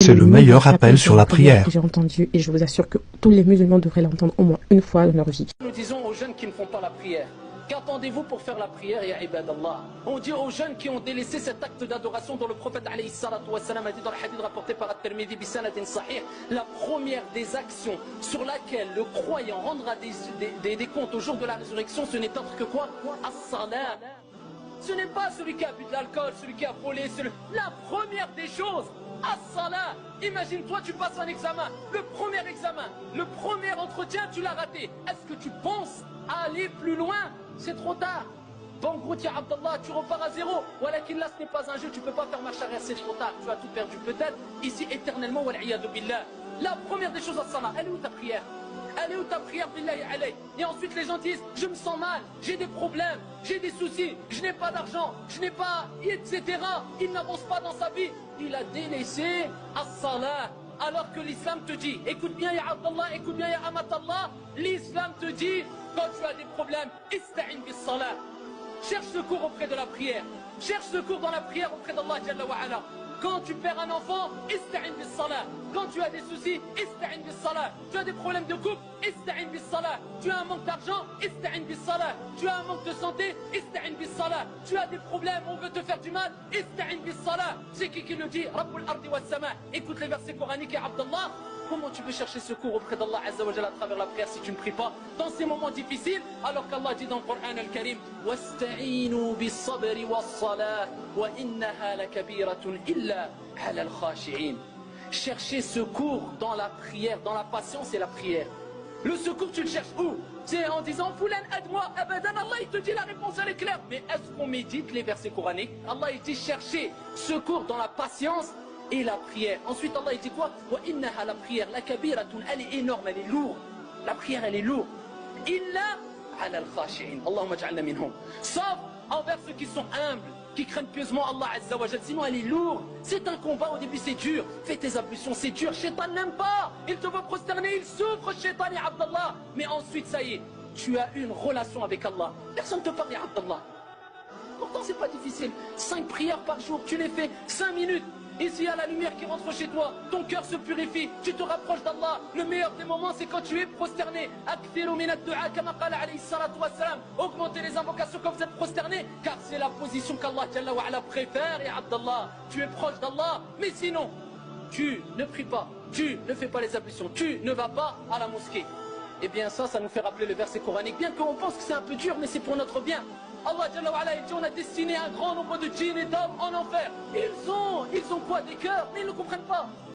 C'est le meilleur appel sur la prière. Que j'ai entendu et je vous assure que tous les musulmans devraient l'entendre au moins une fois dans leur vie. Nous disons aux jeunes qui ne font pas la prière, qu'attendez-vous pour faire la prière, ya ibadallah? On dit aux jeunes qui ont délaissé cet acte d'adoration dont le prophète alayhi salatu wa salam a dit dans le hadith rapporté par At-Tirmidhi bi sanadin sahih, la première des actions sur laquelle le croyant rendra des comptes au jour de la résurrection, ce n'est autre que quoi? As-salat. Ce n'est pas celui qui a bu de l'alcool, celui qui a volé, la première des choses. As-salat. Imagine-toi, tu passes un examen, le premier entretien, tu l'as raté. Est-ce que tu penses à aller plus loin? C'est trop tard. Bonne route, ya Abdallah, tu repars à zéro. Walakin là, ce n'est pas un jeu, tu ne peux pas faire marche arrière, c'est trop tard. Tu as tout perdu peut-être, ici éternellement, wal'iyadu billah. La première des choses, as-salat. Elle est où ta prière? Elle est où ta prière, billahi alayh? Et ensuite les gens disent, je me sens mal, j'ai des problèmes, j'ai des soucis, je n'ai pas d'argent, je n'ai pas, etc. Il n'avance pas dans sa vie. Il a délaissé as-salah. Alors que l'islam te dit, écoute bien ya Abdallah, écoute bien ya Amatallah, l'islam te dit, quand tu as des problèmes, ista'in bis salah. Cherche secours auprès de la prière. Cherche secours dans la prière auprès d'Allah Jalla wa Ala. Quand tu perds un enfant, ista'in bis salah. Quand tu as des soucis, ista'in bis salah. Tu as des problèmes de couple, ista'in bis salah. Tu as un manque d'argent, ista'in bis salah. Tu as un manque de santé, ista'in bis salah. Tu as des problèmes, on veut te faire du mal, ista'in bis salah. C'est qui le dit? Rabbul ardi was sama. Écoute les versets coraniques et Abdallah. Comment tu peux chercher secours auprès d'Allah Azza wa Jalla à travers la prière si tu ne pries pas dans ces moments difficiles, alors qu'Allah dit dans le Coran al-Karim wasta'inu bis-sabri was-salah wa innaha lakabiratun illa 'ala al-khashi'in. Chercher secours dans la prière, dans la patience et la prière. Le secours, tu le cherches où? C'est en disant Foulan aide-moi, abadan. Allah il te dit la réponse, elle est claire. Mais est-ce qu'on médite les versets coraniques? Allah il dit chercher secours dans la patience et la prière. Ensuite Allah il dit quoi? Wa innaha, la prière, la kabiratun, elle est énorme, elle est lourde. La prière elle est lourde. Illa ala al-khashi'in. Allahumma ja'alna minhum. Sauf envers ceux qui sont humbles, qui craignent pieusement Allah Azza wa Jalla. Sinon elle est lourde. C'est un combat, au début c'est dur. Fais tes ablutions, c'est dur. Shaitan n'aime pas. Il te veut prosterner, il souffre, Shaitan et Abdallah. Mais ensuite ça y est, tu as une relation avec Allah. Personne ne te parle, ya Abdallah. Pourtant c'est pas difficile. 5 prières par jour, tu les fais 5 minutes. Ici, il y a la lumière qui rentre chez toi, ton cœur se purifie, tu te rapproches d'Allah. Le meilleur des moments, c'est quand tu es prosterné. Augmentez les invocations quand vous êtes prosterné, car c'est la position qu'Allah Jalla wa Ala préfère, et Abdallah, tu es proche d'Allah. Mais sinon, tu ne pries pas, tu ne fais pas les ablutions, tu ne vas pas à la mosquée. Eh bien ça nous fait rappeler le verset coranique, bien qu'on pense que c'est un peu dur, mais c'est pour notre bien. Allah Jalla wa Ala, il dit on a destiné un grand nombre de djinns et d'hommes en enfer. Ils ont quoi? Des cœurs, mais ils ne comprennent pas.